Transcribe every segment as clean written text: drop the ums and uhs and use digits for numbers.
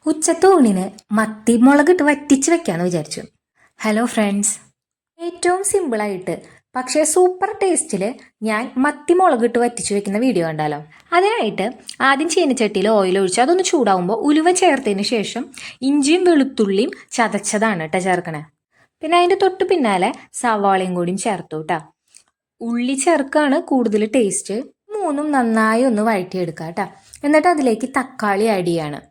ഉച്ചത്തൂണിന് മത്തി മുളകിട്ട് വറ്റിച്ച് വെക്കാന്ന് വിചാരിച്ചു. ഹലോ ഫ്രണ്ട്സ്, ഏറ്റവും സിമ്പിളായിട്ട് പക്ഷേ സൂപ്പർ ടേസ്റ്റിൽ ഞാൻ മത്തി മുളകിട്ട് വറ്റിച്ച് വെക്കുന്ന വീഡിയോ കണ്ടാലോ. അതിനായിട്ട് ആദ്യം ചീനച്ചട്ടിയിൽ ഓയിൽ ഒഴിച്ച് അതൊന്ന് ചൂടാവുമ്പോൾ ഉലുവ ചേർത്തതിന് ശേഷം ഇഞ്ചിയും വെളുത്തുള്ളിയും ചതച്ചതാണ് കേട്ടോ ചേർക്കണേ. പിന്നെ അതിൻ്റെ തൊട്ട് പിന്നാലെ സവാളയും കൂടിയും ചേർത്തു കേട്ടോ. ഉള്ളി ചേർക്കാണ് കൂടുതൽ ടേസ്റ്റ്. മൂന്നും നന്നായി ഒന്ന് വഴറ്റിയെടുക്കുക കേട്ടോ. എന്നിട്ട് അതിലേക്ക് തക്കാളി ആഡ് ചെയ്യാണ്.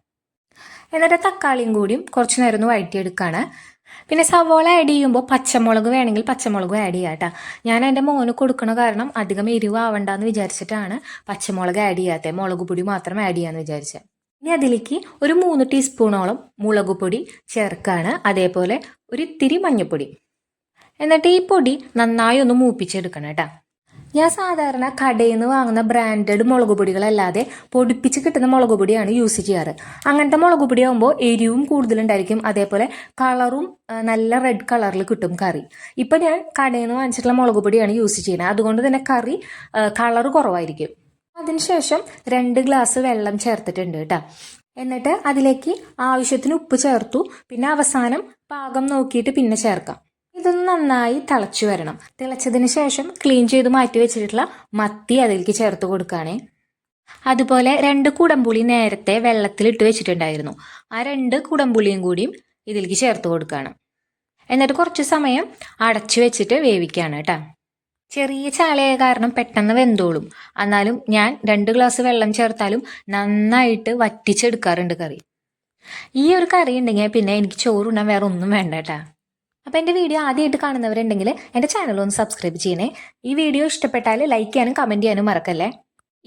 എന്നിട്ട് തക്കാളിയും കൂടിയും കുറച്ച് നേരം ഒന്ന് വഴറ്റിയെടുക്കുകയാണ്. പിന്നെ സവോള ആഡ് ചെയ്യുമ്പോൾ പച്ചമുളക് വേണമെങ്കിൽ പച്ചമുളകും ആഡ് ചെയ്യാം കേട്ടോ. ഞാൻ എൻ്റെ മോന് കൊടുക്കണ കാരണം അധികം എരിവ് ആവണ്ടെന്ന് വിചാരിച്ചിട്ടാണ് പച്ചമുളക് ആഡ് ചെയ്യാത്തത്. മുളക് പൊടി മാത്രം ആഡ് ചെയ്യാമെന്ന് വിചാരിച്ചത്. ഇനി അതിലേക്ക് ഒരു 3 ടീസ്പൂണോളം മുളക് പൊടി ചേർക്കുകയാണ്. അതേപോലെ ഒരു ഇത്തിരി മഞ്ഞൾപ്പൊടി. എന്നിട്ട് ഈ പൊടി നന്നായി ഒന്ന് മൂപ്പിച്ചെടുക്കണം കേട്ടോ. ഞാൻ സാധാരണ കടയിൽ നിന്ന് വാങ്ങുന്ന ബ്രാൻഡഡ് മുളക് പൊടികളല്ലാതെ പൊടിപ്പിച്ച് കിട്ടുന്ന മുളക് പൊടിയാണ് യൂസ് ചെയ്യാറ്. അങ്ങനത്തെ മുളക് പൊടി ആകുമ്പോൾ എരിവും കൂടുതലുണ്ടായിരിക്കും, അതേപോലെ കളറും നല്ല റെഡ് കളറിൽ കിട്ടും കറി. ഇപ്പം ഞാൻ കടയിൽ നിന്ന് വാങ്ങിച്ചിട്ടുള്ള മുളക് പൊടിയാണ് യൂസ് ചെയ്യുന്നത്, അതുകൊണ്ട് തന്നെ കറി കളറ് കുറവായിരിക്കും. അതിനുശേഷം 2 ഗ്ലാസ് വെള്ളം ചേർത്തിട്ടുണ്ട് കേട്ടോ. എന്നിട്ട് അതിലേക്ക് ആവശ്യത്തിന് ഉപ്പ് ചേർത്തു. പിന്നെ അവസാനം പാകം നോക്കിയിട്ട് പിന്നെ ചേർക്കാം. ഇതൊന്ന് നന്നായി തിളച്ചു വരണം. തിളച്ചതിന് ശേഷം ക്ലീൻ ചെയ്ത് മാറ്റി വെച്ചിട്ടുള്ള മത്തി അതിലേക്ക് ചേർത്ത് കൊടുക്കുകയാണേ. അതുപോലെ 2 കുടംപുളി നേരത്തെ വെള്ളത്തിലിട്ട് വെച്ചിട്ടുണ്ടായിരുന്നു. ആ 2 കുടംപുളിയും കൂടിയും ഇതിലേക്ക് ചേർത്ത് കൊടുക്കുകയാണ്. എന്നിട്ട് കുറച്ച് സമയം അടച്ചു വെച്ചിട്ട് വേവിക്കുകയാണ് കേട്ടോ. ചെറിയ ചാളയായ കാരണം പെട്ടെന്ന് വെന്തോളും. എന്നാലും ഞാൻ 2 ഗ്ലാസ് വെള്ളം ചേർത്താലും നന്നായിട്ട് വറ്റിച്ചെടുക്കാറുണ്ട് കറി. ഈ ഒരു കറി ഉണ്ടെങ്കിൽ പിന്നെ എനിക്ക് ചോറുണ്ണാൻ വേറെ ഒന്നും വേണ്ട കേട്ടോ. അപ്പോൾ എൻ്റെ വീഡിയോ ആദ്യമായിട്ട് കാണുന്നവരുണ്ടെങ്കിൽ എൻ്റെ ചാനൽ ഒന്ന് സബ്സ്ക്രൈബ് ചെയ്യണേ. ഈ വീഡിയോ ഇഷ്ടപ്പെട്ടാൽ ലൈക്ക് ചെയ്യാനും കമൻറ്റ് ചെയ്യാനും മറക്കല്ലേ.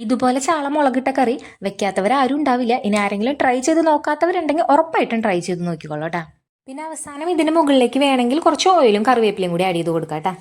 ഇതുപോലെ ചാള മുളകിട്ട കറി വെക്കാത്തവരാരും ഉണ്ടാവില്ല. ഇനി ആരെങ്കിലും ട്രൈ ചെയ്ത് നോക്കാത്തവരുണ്ടെങ്കിൽ ഉറപ്പായിട്ടും ട്രൈ ചെയ്ത് നോക്കിക്കോളൂ കേട്ടോ. പിന്നെ അവസാനം ഇതിന് മുകളിലേക്ക് വേണമെങ്കിൽ കുറച്ച് ഓയിലും കറിവേപ്പിലയും കൂടി ആഡ് ചെയ്ത് കൊടുക്കാം കേട്ടോ.